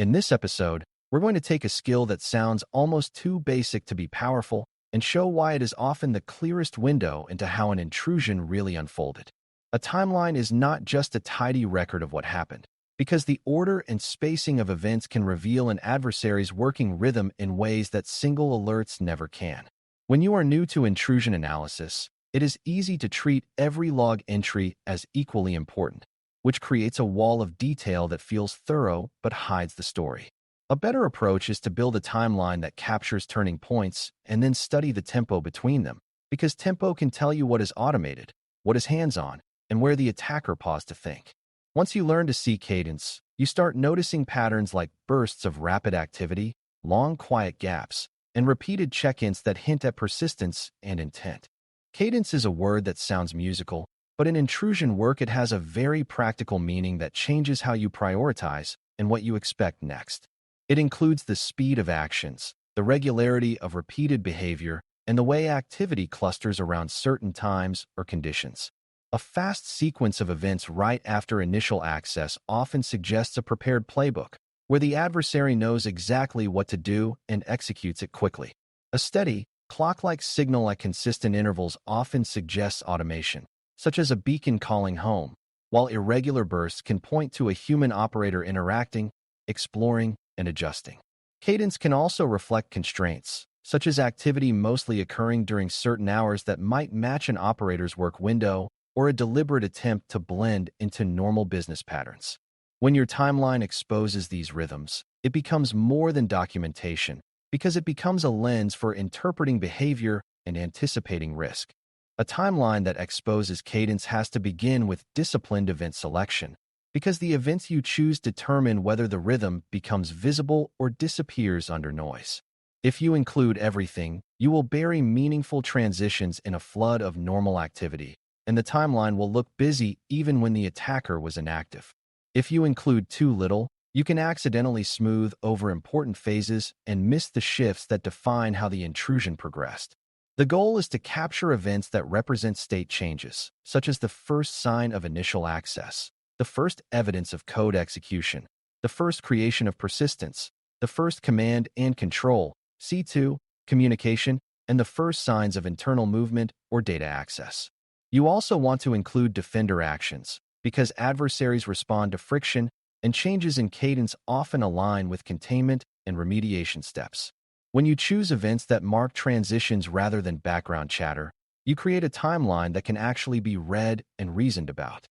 In this episode, we're going to take a skill that sounds almost too basic to be powerful and show why it is often the clearest window into how an intrusion really unfolded. A timeline is not just a tidy record of what happened, because the order and spacing of events can reveal an adversary's working rhythm in ways that single alerts never can. When you are new to intrusion analysis, it is easy to treat every log entry as equally important, which creates a wall of detail that feels thorough but hides the story. A better approach is to build a timeline that captures turning points and then study the tempo between them, because tempo can tell you what is automated, what is hands-on, and where the attacker paused to think. Once you learn to see cadence, you start noticing patterns like bursts of rapid activity, long quiet gaps, and repeated check-ins that hint at persistence and intent. Cadence is a word that sounds musical, but in intrusion work it has a very practical meaning that changes how you prioritize and what you expect next. It includes the speed of actions, the regularity of repeated behavior, and the way activity clusters around certain times or conditions. A fast sequence of events right after initial access often suggests a prepared playbook, where the adversary knows exactly what to do and executes it quickly. A steady, clock-like signal at consistent intervals often suggests automation, such as a beacon calling home, while irregular bursts can point to a human operator interacting, exploring, and adjusting. Cadence can also reflect constraints, such as activity mostly occurring during certain hours that might match an operator's work window or a deliberate attempt to blend into normal business patterns. When your timeline exposes these rhythms, it becomes more than documentation because it becomes a lens for interpreting behavior and anticipating risk. A timeline that exposes cadence has to begin with disciplined event selection, because the events you choose determine whether the rhythm becomes visible or disappears under noise. If you include everything, you will bury meaningful transitions in a flood of normal activity, and the timeline will look busy even when the attacker was inactive. If you include too little, you can accidentally smooth over important phases and miss the shifts that define how the intrusion progressed. The goal is to capture events that represent state changes, such as the first sign of initial access, the first evidence of code execution, the first creation of persistence, the first command and control, C2, communication, and the first signs of internal movement or data access. You also want to include defender actions, because adversaries respond to friction and changes in cadence often align with containment and remediation steps. When you choose events that mark transitions rather than background chatter, you create a timeline that can actually be read and reasoned about.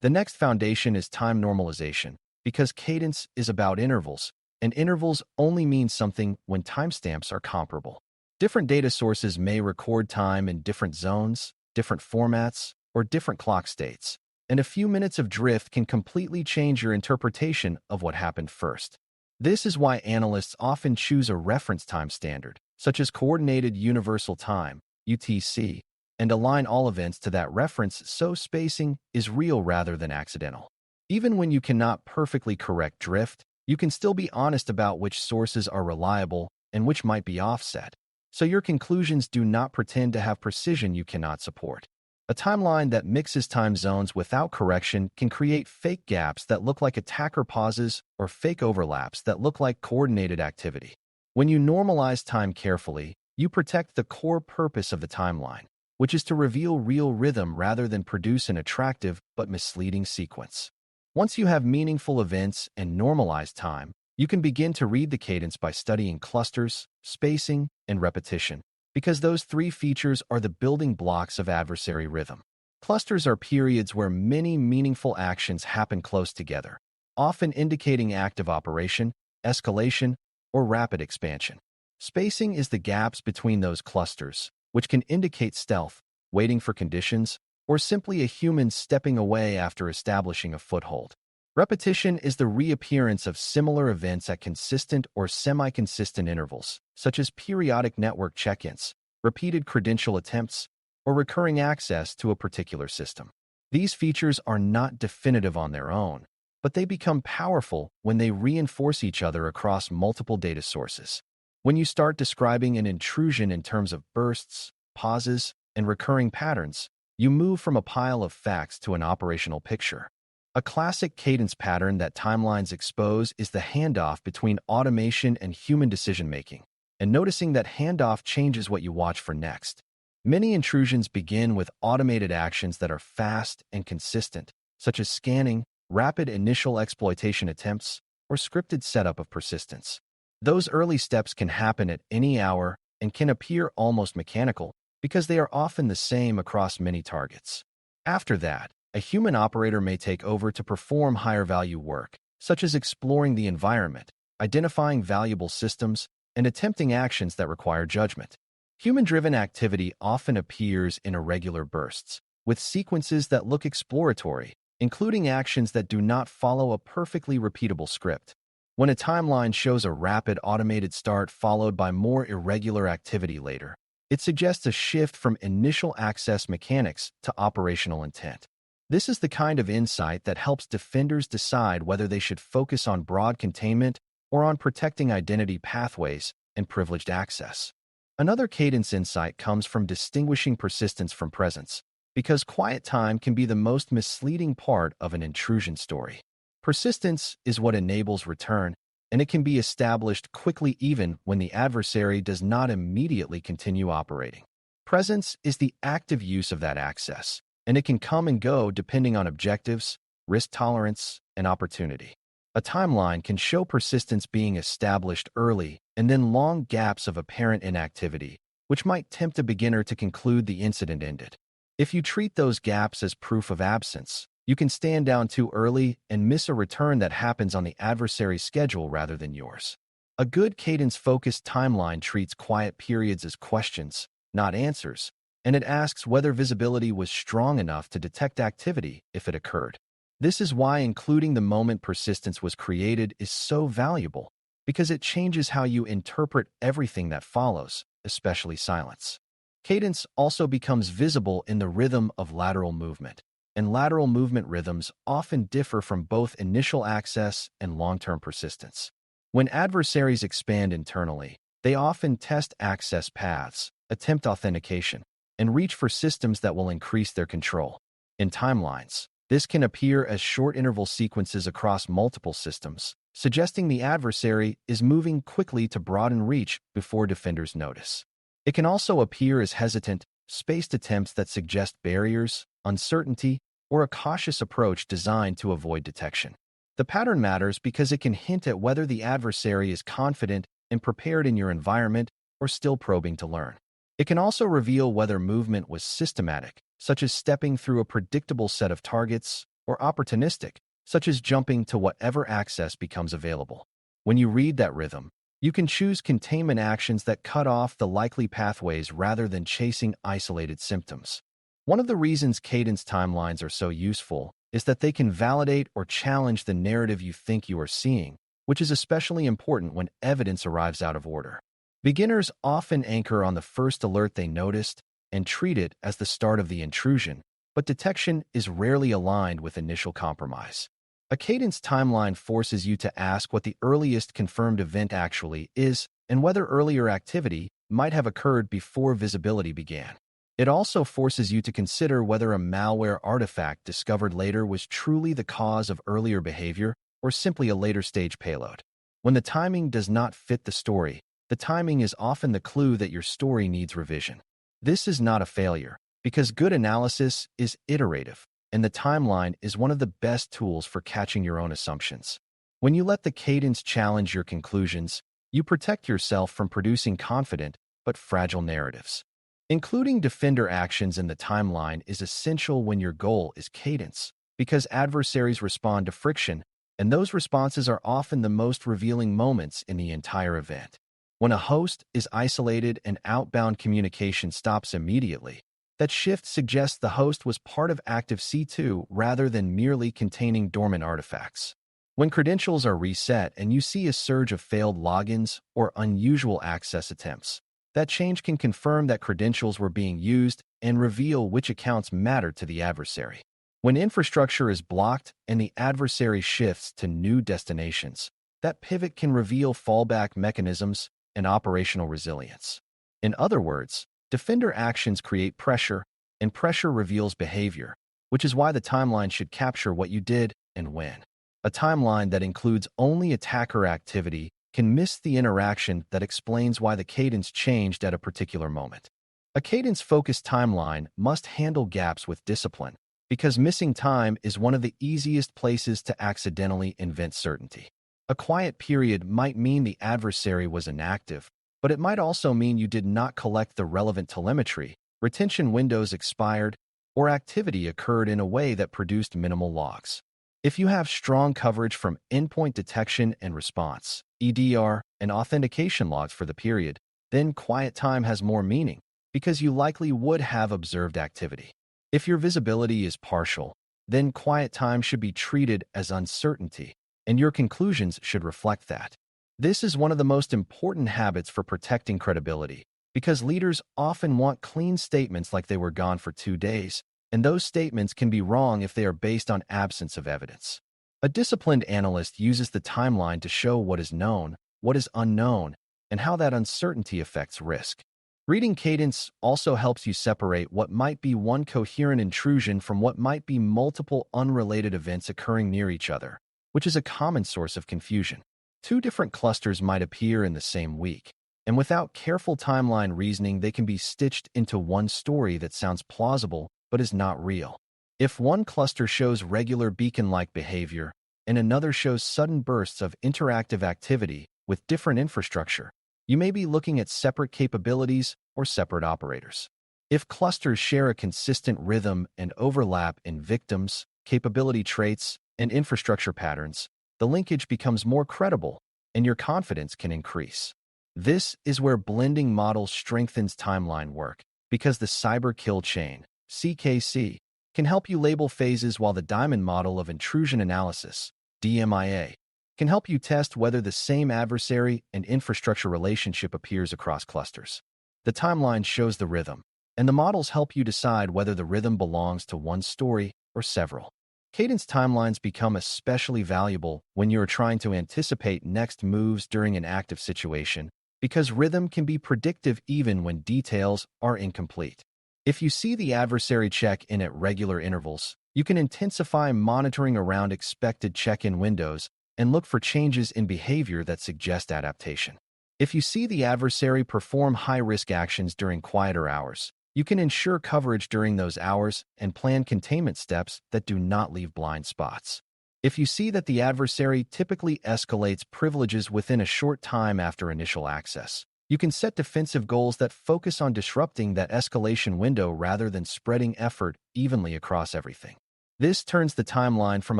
The next foundation is time normalization, because cadence is about intervals, and intervals only mean something when timestamps are comparable. Different data sources may record time in different zones, different formats, or different clock states, and a few minutes of drift can completely change your interpretation of what happened first. This is why analysts often choose a reference time standard, such as Coordinated Universal Time, UTC, and align all events to that reference so spacing is real rather than accidental. Even when you cannot perfectly correct drift, you can still be honest about which sources are reliable and which might be offset, so your conclusions do not pretend to have precision you cannot support. A timeline that mixes time zones without correction can create fake gaps that look like attacker pauses or fake overlaps that look like coordinated activity. When you normalize time carefully, you protect the core purpose of the timeline, which is to reveal real rhythm rather than produce an attractive but misleading sequence. Once you have meaningful events and normalized time, you can begin to read the cadence by studying clusters, spacing, and repetition, because those three features are the building blocks of adversary rhythm. Clusters are periods where many meaningful actions happen close together, often indicating active operation, escalation, or rapid expansion. Spacing is the gaps between those clusters, which can indicate stealth, waiting for conditions, or simply a human stepping away after establishing a foothold. Repetition is the reappearance of similar events at consistent or semi-consistent intervals, such as periodic network check-ins, repeated credential attempts, or recurring access to a particular system. These features are not definitive on their own, but they become powerful when they reinforce each other across multiple data sources. When you start describing an intrusion in terms of bursts, pauses, and recurring patterns, you move from a pile of facts to an operational picture. A classic cadence pattern that timelines expose is the handoff between automation and human decision-making, and noticing that handoff changes what you watch for next. Many intrusions begin with automated actions that are fast and consistent, such as scanning, rapid initial exploitation attempts, or scripted setup of persistence. Those early steps can happen at any hour and can appear almost mechanical because they are often the same across many targets. After that, a human operator may take over to perform higher-value work, such as exploring the environment, identifying valuable systems, and attempting actions that require judgment. Human-driven activity often appears in irregular bursts, with sequences that look exploratory, including actions that do not follow a perfectly repeatable script. When a timeline shows a rapid automated start followed by more irregular activity later, it suggests a shift from initial access mechanics to operational intent. This is the kind of insight that helps defenders decide whether they should focus on broad containment or on protecting identity pathways and privileged access. Another cadence insight comes from distinguishing persistence from presence, because quiet time can be the most misleading part of an intrusion story. Persistence is what enables return, and it can be established quickly even when the adversary does not immediately continue operating. Presence is the active use of that access, and it can come and go depending on objectives, risk tolerance, and opportunity. A timeline can show persistence being established early and then long gaps of apparent inactivity, which might tempt a beginner to conclude the incident ended. If you treat those gaps as proof of absence, you can stand down too early and miss a return that happens on the adversary's schedule rather than yours. A good cadence-focused timeline treats quiet periods as questions, not answers, and it asks whether visibility was strong enough to detect activity if it occurred. This is why including the moment persistence was created is so valuable, because it changes how you interpret everything that follows, especially silence. Cadence also becomes visible in the rhythm of lateral movement, and lateral movement rhythms often differ from both initial access and long-term persistence. When adversaries expand internally, they often test access paths, attempt authentication, and reach for systems that will increase their control. In timelines, this can appear as short-interval sequences across multiple systems, suggesting the adversary is moving quickly to broaden reach before defenders notice. It can also appear as hesitant, spaced attempts that suggest barriers, uncertainty, or a cautious approach designed to avoid detection. The pattern matters because it can hint at whether the adversary is confident and prepared in your environment or still probing to learn. It can also reveal whether movement was systematic, such as stepping through a predictable set of targets, or opportunistic, such as jumping to whatever access becomes available. When you read that rhythm, you can choose containment actions that cut off the likely pathways rather than chasing isolated symptoms. One of the reasons cadence timelines are so useful is that they can validate or challenge the narrative you think you are seeing, which is especially important when evidence arrives out of order. Beginners often anchor on the first alert they noticed and treat it as the start of the intrusion, but detection is rarely aligned with initial compromise. A cadence timeline forces you to ask what the earliest confirmed event actually is and whether earlier activity might have occurred before visibility began. It also forces you to consider whether a malware artifact discovered later was truly the cause of earlier behavior or simply a later-stage payload. When the timing does not fit the story, the timing is often the clue that your story needs revision. This is not a failure, because good analysis is iterative, and the timeline is one of the best tools for catching your own assumptions. When you let the cadence challenge your conclusions, you protect yourself from producing confident but fragile narratives. Including defender actions in the timeline is essential when your goal is cadence, because adversaries respond to friction, and those responses are often the most revealing moments in the entire event. When a host is isolated and outbound communication stops immediately, that shift suggests the host was part of active C2 rather than merely containing dormant artifacts. When credentials are reset and you see a surge of failed logins or unusual access attempts, that change can confirm that credentials were being used and reveal which accounts matter to the adversary. When infrastructure is blocked and the adversary shifts to new destinations, that pivot can reveal fallback mechanisms and operational resilience. In other words, defender actions create pressure, and pressure reveals behavior, which is why the timeline should capture what you did and when. A timeline that includes only attacker activity can miss the interaction that explains why the cadence changed at a particular moment. A cadence-focused timeline must handle gaps with discipline, because missing time is one of the easiest places to accidentally invent certainty. A quiet period might mean the adversary was inactive, but it might also mean you did not collect the relevant telemetry, retention windows expired, or activity occurred in a way that produced minimal logs. If you have strong coverage from endpoint detection and response, EDR, and authentication logs for the period, then quiet time has more meaning, because you likely would have observed activity. If your visibility is partial, then quiet time should be treated as uncertainty, and your conclusions should reflect that. This is one of the most important habits for protecting credibility, because leaders often want clean statements like they were gone for 2 days, and those statements can be wrong if they are based on absence of evidence. A disciplined analyst uses the timeline to show what is known, what is unknown, and how that uncertainty affects risk. Reading cadence also helps you separate what might be one coherent intrusion from what might be multiple unrelated events occurring near each other, which is a common source of confusion. 2 different clusters might appear in the same week, and without careful timeline reasoning, they can be stitched into one story that sounds plausible but is not real. If one cluster shows regular beacon-like behavior and another shows sudden bursts of interactive activity with different infrastructure, you may be looking at separate capabilities or separate operators. If clusters share a consistent rhythm and overlap in victims, capability traits, and infrastructure patterns, the linkage becomes more credible and your confidence can increase. This is where blending models strengthens timeline work, because the cyber kill chain, CKC, can help you label phases, while the diamond model of intrusion analysis, DMIA, can help you test whether the same adversary and infrastructure relationship appears across clusters. The timeline shows the rhythm, and the models help you decide whether the rhythm belongs to one story or several. Cadence timelines become especially valuable when you are trying to anticipate next moves during an active situation, because rhythm can be predictive even when details are incomplete. If you see the adversary check in at regular intervals, you can intensify monitoring around expected check-in windows and look for changes in behavior that suggest adaptation. If you see the adversary perform high-risk actions during quieter hours, you can ensure coverage during those hours and plan containment steps that do not leave blind spots. If you see that the adversary typically escalates privileges within a short time after initial access, you can set defensive goals that focus on disrupting that escalation window rather than spreading effort evenly across everything. This turns the timeline from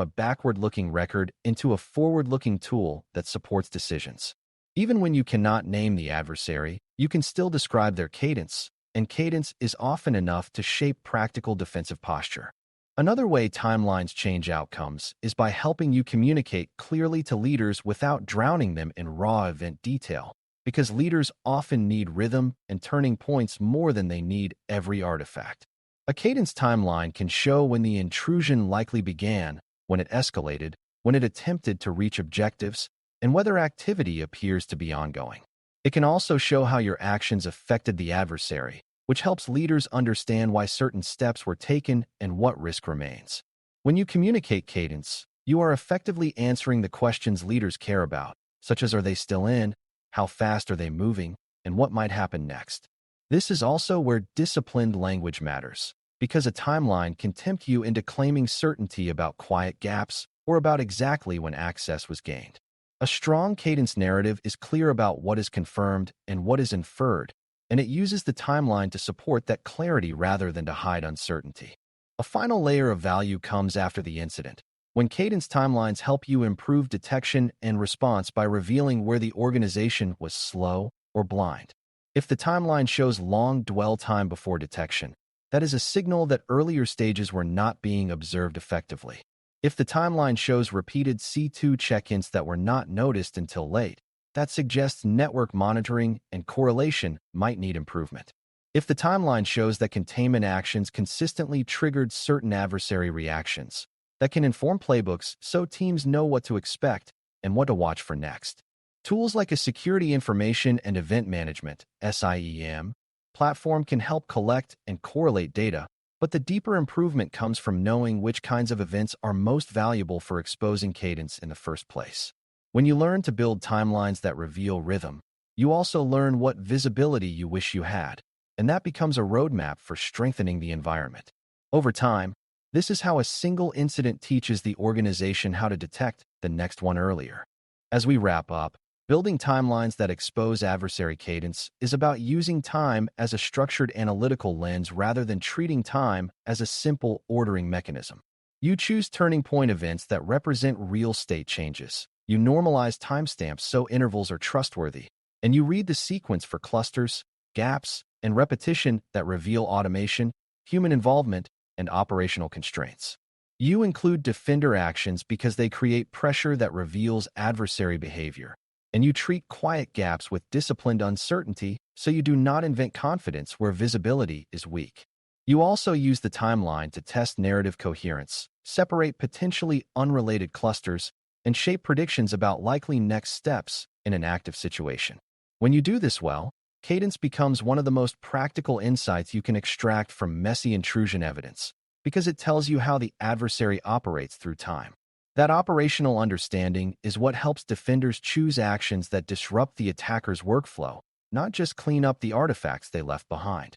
a backward-looking record into a forward-looking tool that supports decisions. Even when you cannot name the adversary, you can still describe their cadence, and cadence is often enough to shape practical defensive posture. Another way timelines change outcomes is by helping you communicate clearly to leaders without drowning them in raw event detail, because leaders often need rhythm and turning points more than they need every artifact. A cadence timeline can show when the intrusion likely began, when it escalated, when it attempted to reach objectives, and whether activity appears to be ongoing. It can also show how your actions affected the adversary, which helps leaders understand why certain steps were taken and what risk remains. When you communicate cadence, you are effectively answering the questions leaders care about, such as, are they still in? How fast are they moving? And what might happen next? This is also where disciplined language matters, because a timeline can tempt you into claiming certainty about quiet gaps or about exactly when access was gained. A strong cadence narrative is clear about what is confirmed and what is inferred, and it uses the timeline to support that clarity rather than to hide uncertainty. A final layer of value comes after the incident, when cadence timelines help you improve detection and response by revealing where the organization was slow or blind. If the timeline shows long dwell time before detection, that is a signal that earlier stages were not being observed effectively. If the timeline shows repeated C2 check-ins that were not noticed until late, that suggests network monitoring and correlation might need improvement. If the timeline shows that containment actions consistently triggered certain adversary reactions, that can inform playbooks so teams know what to expect and what to watch for next. Tools like a Security Information and Event Management (SIEM) platform can help collect and correlate data, But the deeper improvement comes from knowing which kinds of events are most valuable for exposing cadence in the first place. When you learn to build timelines that reveal rhythm, you also learn what visibility you wish you had, and that becomes a roadmap for strengthening the environment. Over time, this is how a single incident teaches the organization how to detect the next one earlier. As we wrap up, building timelines that expose adversary cadence is about using time as a structured analytical lens rather than treating time as a simple ordering mechanism. You choose turning point events that represent real state changes. You normalize timestamps so intervals are trustworthy, and you read the sequence for clusters, gaps, and repetition that reveal automation, human involvement, and operational constraints. You include defender actions because they create pressure that reveals adversary behavior, and you treat quiet gaps with disciplined uncertainty so you do not invent confidence where visibility is weak. You also use the timeline to test narrative coherence, separate potentially unrelated clusters, and shape predictions about likely next steps in an active situation. When you do this well, cadence becomes one of the most practical insights you can extract from messy intrusion evidence, because it tells you how the adversary operates through time. That operational understanding is what helps defenders choose actions that disrupt the attacker's workflow, not just clean up the artifacts they left behind.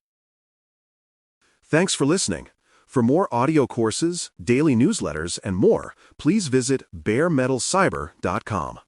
Thanks for listening. For more audio courses, daily newsletters, and more, please visit baremetalcyber.com.